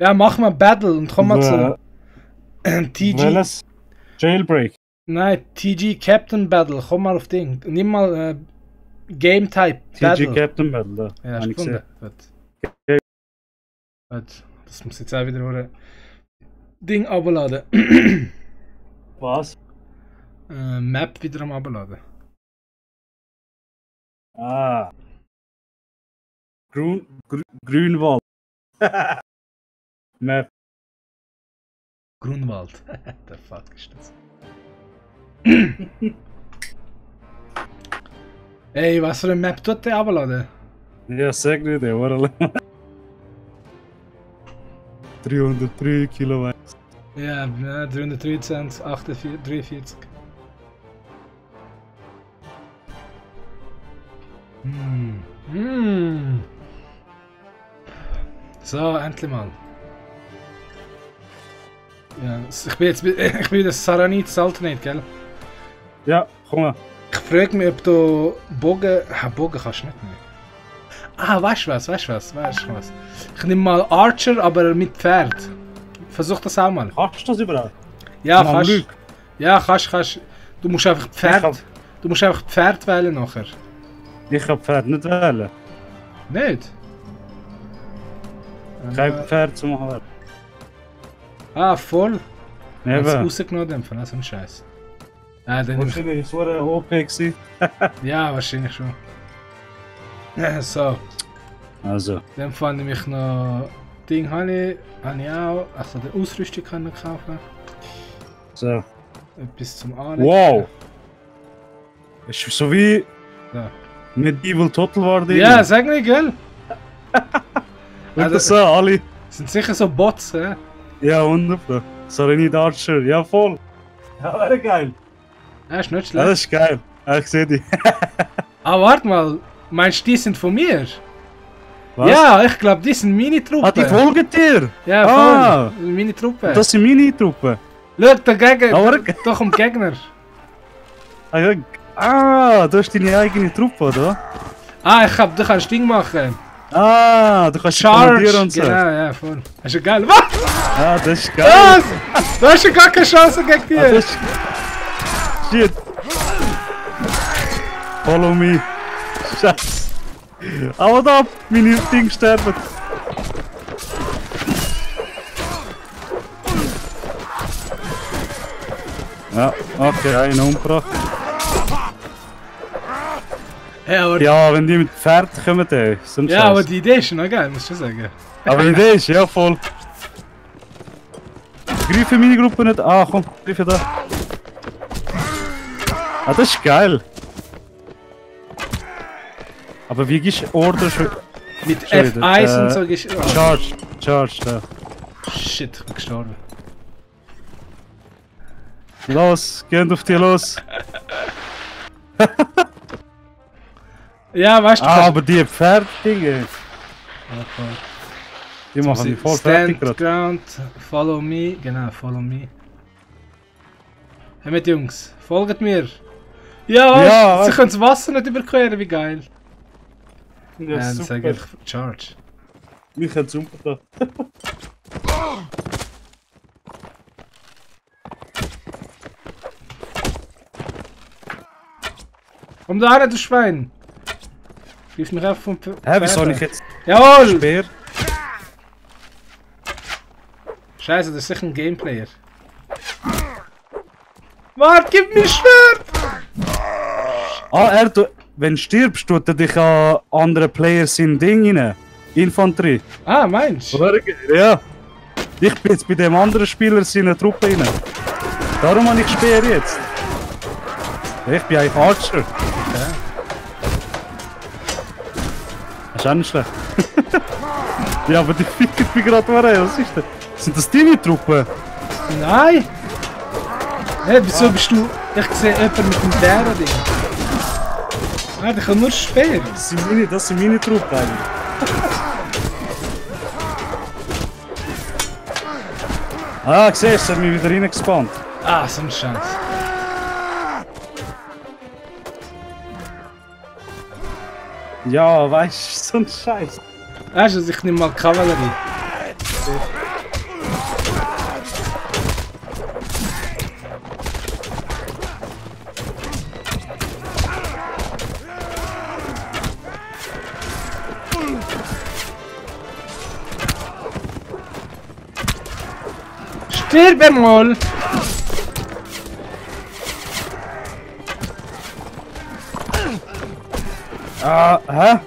S1: Ja, mach mal Battle und komm mal zu TG.
S2: Welches? Jailbreak.
S1: Nein, TG Captain Battle, komm mal auf Ding. Nimm mal Game Type Battle.
S2: TG Captain Battle, da.
S1: Ja,
S2: Hab
S1: hast du
S2: ich
S1: gefunden?
S2: gesehen.
S1: Gut. Gut. Das muss jetzt auch wieder ein Ding abladen.
S2: Was?
S1: Map wieder am abladen.
S2: Ah. Grünwald. Map.
S1: Grunwald. Der fuck ist das? Ey, was für eine Map tut der abladen?
S2: Ja, sag nicht, der war 303 Kilometer.
S1: Ja, 323, 48, 43. So, endlich mal. Ja, ich bin das Saranit Sultanate, gell?
S2: Ja, komm mal.
S1: Ich frage mich, ob du Bogen... Bogen kannst du nicht mehr. Ah, weißt du was? Ich nehme mal Archer, aber mit Pferd. Versuch das auch mal.
S2: Kannst du das überhaupt?
S1: Ja,
S2: Mann,
S1: kannst.
S2: Lüg.
S1: Ja, kannst. Du musst einfach Pferd... Du musst einfach Pferd wählen nachher.
S2: Ich kann Pferd nicht wählen.
S1: Nicht?
S2: Kein Pferd zu machen.
S1: Ah, voll.
S2: Eben.
S1: Hast du rausgenommen, dem Fall, so ein Scheiß. Ah, dann nimm ich...
S2: Wahrscheinlich ist es eine OP gewesen.
S1: Ja, wahrscheinlich schon. So,
S2: Also.
S1: in dem Fall nehme ich noch... Ding habe ich auch. Also die Ausrüstung kann ich kaufen.
S2: So.
S1: Etwas zum Anlegen.
S2: Wow! Ist so wie
S1: Ja.
S2: Medieval Total War drin.
S1: Ja, sag nicht, gell?
S2: Und das so, alle.
S1: Sind sicher so Bots, hä?
S2: Ja, wunderbar. Saranit Archer, ja voll. Ja, wäre geil.
S1: Ja, ist nicht
S2: Ja,
S1: schlecht.
S2: das ist geil. Ja, ich seh die.
S1: Ah, warte mal. Meinst du, die sind von mir?
S2: Was?
S1: Ja, ich glaube, die sind meine Truppe.
S2: Ah, die folgen dir?
S1: Ja, voll.
S2: Ah.
S1: Meine Truppe.
S2: Das sind meine Truppen.
S1: Schau, dagegen.
S2: Aber-
S1: Da kommt Gegner.
S2: Ah, ja. Ah, du hast deine eigene Truppe, oder?
S1: Ah, du kannst Ding machen.
S2: Ah, du kannst
S1: Charge!
S2: kommandieren und so.
S1: Genau, ja, voll. Das ist ja geil. Was?
S2: Ja, das ist geil.
S1: Was? Du hast ja gar keine Chance gegen die!
S2: Ah, das ist... Shit. Follow me. Scheiße. Aber da, meine Dinge sterben. Ja, okay, einen umgebracht.
S1: Ja, aber,
S2: Ja, wenn die mit Pferd kommen, dann sind
S1: ja, aber die Idee ist noch geil, muss ich schon sagen.
S2: Aber die Idee ist ja voll. Greife meine Gruppe nicht. Ah, komm, greife da. Ah, das ist geil. Aber wie gehst du Order schon?
S1: Mit
S2: Schon wieder,
S1: F1 und so gehst du.
S2: Charge, da.
S1: Shit, ich bin gestorben.
S2: Los, geht auf die los.
S1: Ja, weißt du,
S2: Ah, aber die Pferddinge, die machen mich voll fertig
S1: Stand
S2: gerade.
S1: ground, follow me, genau, follow me. Hey mit Jungs, folgt mir. Ja,
S2: Ja,
S1: sie können das Wasser nicht überqueren, wie geil.
S2: Ja,
S1: Dann
S2: super.
S1: sage ich Charge.
S2: Mich hat's umgebracht.
S1: Komm da rein, du Schwein! Greif mich auf vom Pferd.
S2: Hä, wieso habe ich jetzt
S1: Jawohl!
S2: Speer?
S1: Scheiße, das ist sicher ein Gameplayer. Warte, gib mir Schwert!
S2: Ah, wenn du stirbst, tut er dich an andere Players in Ding rein. Infanterie.
S1: Ah, meinst du?
S2: Ja. Ich bin jetzt bei dem anderen Spieler seiner Truppe rein. Darum habe ich Speer jetzt. Ich bin eigentlich Archer. Das ist auch nicht schlecht. Ja, aber die ficken mich gerade mal rein. Was ist das? Sind das deine Truppen?
S1: Nein! Hey, wieso bist du... Ich sehe jemanden mit dem Terror-Ding. Ah, der kann nur Speer.
S2: Das sind meine Truppen eigentlich. Ah, siehst du, er hat mich wieder reingespannt.
S1: Ah, so ein Scheiß.
S2: Ja, weißt du, so ein Scheiß.
S1: Weißt du, ich nehme mal Kavallerie. Stirb einmal!
S2: Ah, hä?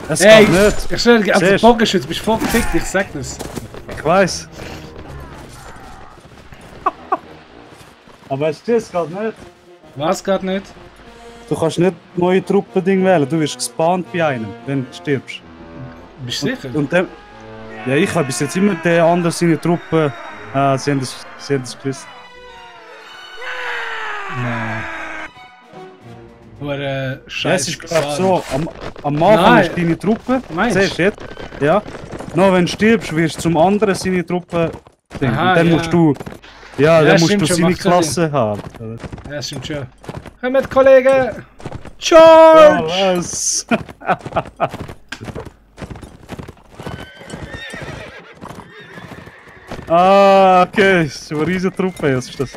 S2: Es
S1: Ey,
S2: geht nicht.
S1: ich schwöre, als
S2: Siehst.
S1: Bogenschütze bist du voll gefickt, ich sag das.
S2: Ich weiß. Aber es geht nicht.
S1: Was geht nicht?
S2: Du kannst nicht neue Truppending wählen, du wirst gespawnt bei einem, wenn du stirbst.
S1: Bist du sicher?
S2: Und dem, ja, ich habe bis jetzt immer der andere seine Truppe. Sie haben das gewusst.
S1: Nein. Nur
S2: Ja,
S1: Scheiß.
S2: es ist glaub so, am Anfang
S1: Nein.
S2: ist deine Truppe.
S1: Meinst du?
S2: Siehst du jetzt? Ja. Noch wenn du stirbst, wirst du zum anderen seine Truppe.
S1: Aha,
S2: und dann
S1: ja.
S2: musst du. Ja,
S1: Ja,
S2: dann musst
S1: stimmt
S2: du
S1: schon,
S2: seine
S1: macht schon
S2: Klasse haben.
S1: Ja, stimmt schon. Kommt, Kollege! Charge!
S2: Ja, was? Ah, okay, das ist eine riesige Truppe, was ist das?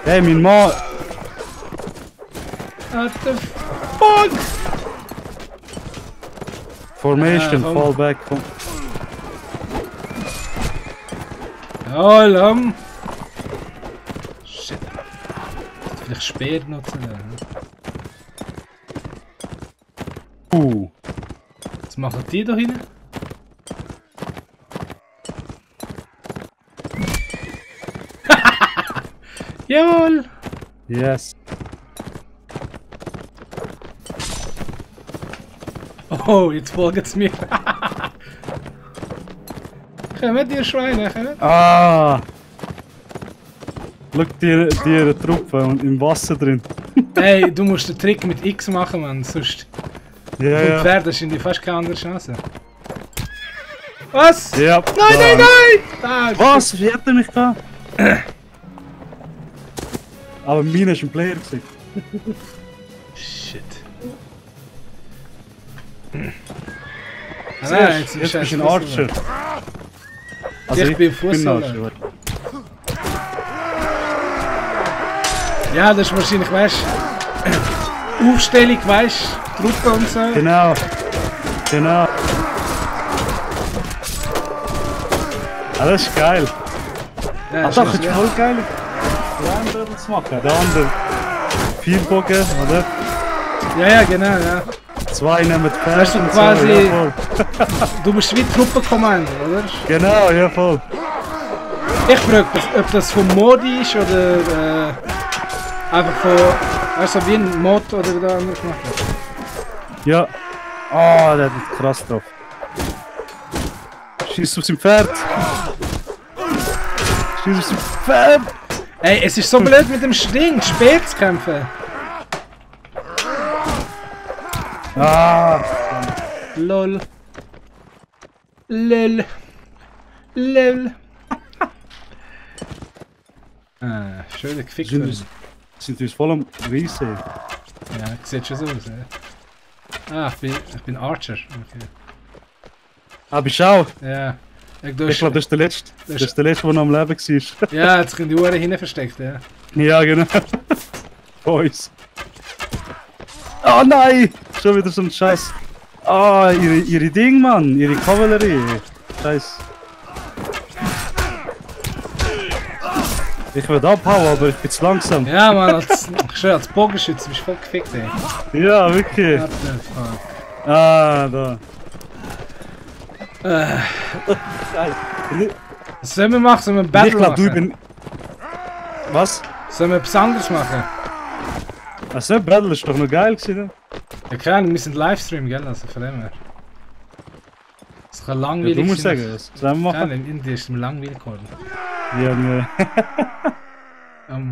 S2: Hey, mein Mann!
S1: What the fuck?
S2: Formation,
S1: komm.
S2: fall back. Komm.
S1: Ja, Shit. Vielleicht Speer nutzen. Was machen die da hinten? Jawohl!
S2: Yes.
S1: Oh, jetzt folgen sie mir. Kommt ihr Schweine, kommt.
S2: Ah! Schau dir die Truppe und im Wasser drin.
S1: Hey, du musst den Trick mit X machen, Mann, sonst...
S2: Ja,
S1: Vom
S2: ja.
S1: Pferd hast du fast keine andere Chance. Was?
S2: Ja.
S1: Nein, nein, nein! Da,
S2: Was? Wie hat er mich gehabt? Aber meiner ist ein Player gewesen.
S1: Shit.
S2: Jetzt bist du ein Archer. Also
S1: Ich bin Fußballer.
S2: Archer.
S1: Ja, das ist wahrscheinlich, weißt du, Aufstellung, weißt du, Truppe und so.
S2: Genau. Genau. Ah, das ist geil.
S1: Ja,
S2: Ach, das ist
S1: ja.
S2: voll geil. Die anderen zu machen. Der andere. 4 Bogen, oder?
S1: Ja, genau, ja.
S2: 2 nehmen die Pferde.
S1: Das ist
S2: und
S1: quasi-
S2: So, ja, voll.
S1: Du bist wie Truppenkommando, oder?
S2: Genau, ja voll.
S1: Ich frage, ob das vom Modi ist oder einfach von, also wie ein Mod oder wie der andere gemacht hat.
S2: Ja. Ah, der hat krass drauf. Schießt auf sein Pferd. Schießt auf sein Pferd.
S1: Ey, es ist so blöd mit dem Ding, spät zu kämpfen.
S2: Ah.
S1: Lol. Lol. Lol. Schön gefickt
S2: Sind
S1: worden.
S2: uns, sind uns voll am Riesen.
S1: Ja, sieht schon so aus, ja. Ich bin Archer. Okay.
S2: Ah, bist du auch?
S1: Ja.
S2: Ich glaube, das ist der Letzte. Das ist der Letzte, der noch am Leben war.
S1: Ja, jetzt sind die Uhren hinten versteckt, ja.
S2: Ja, genau. Boys. Oh nein! Schon wieder so ein Scheiß. Ah, ihre Ding, Mann. Ihre Kavallerie. Scheiß. Ich will abhauen, aber ich bin zu langsam.
S1: Ja, Mann, als Bogenschütze bist du voll gefickt, ey.
S2: Ja, wirklich.
S1: What the fuck.
S2: Ah, da.
S1: Was sollen wir machen? Sollen wir ein
S2: Ich
S1: Battle
S2: glaube, du
S1: machen?
S2: bin. Was?
S1: Sollen wir etwas anderes machen?
S2: Also, Battle ist doch noch geil gewesen.
S1: Ja, keine Ahnung, wir sind Livestream, gell? Also von dem her. Es kann
S2: Ja,
S1: langweilig
S2: du musst
S1: sein.
S2: sagen, was sollen wir
S1: Keine
S2: machen?
S1: Ahnung, in Indien ist es mir langweilig geworden.
S2: Ja, wir.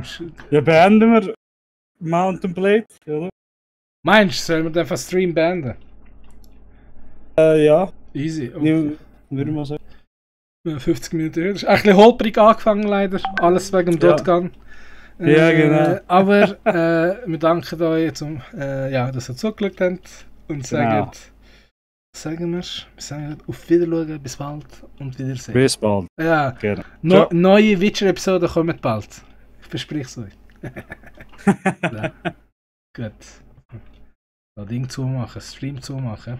S1: Shit.
S2: Ja, beenden wir Mountain Blade, oder?
S1: Meinst du, sollen wir einfach Stream beenden?
S2: Ja.
S1: Easy. Oh.
S2: Würde ich mal sagen.
S1: 50 Minuten. Das ist ein bisschen holprig angefangen leider. Alles wegen dem
S2: Ja.
S1: Dotgun.
S2: Ja, genau.
S1: Aber wir danken euch, ja, dass ihr zugeschaut habt. Und sagen, wir sagen auf Wiedersehen, bis bald und Wiedersehen.
S2: Bis bald.
S1: Ja,
S2: Gerne.
S1: neue Witcher-Episoden kommen bald. Ich verspreche es euch. Ja. Gut. Das Ding zumachen, Stream zumachen.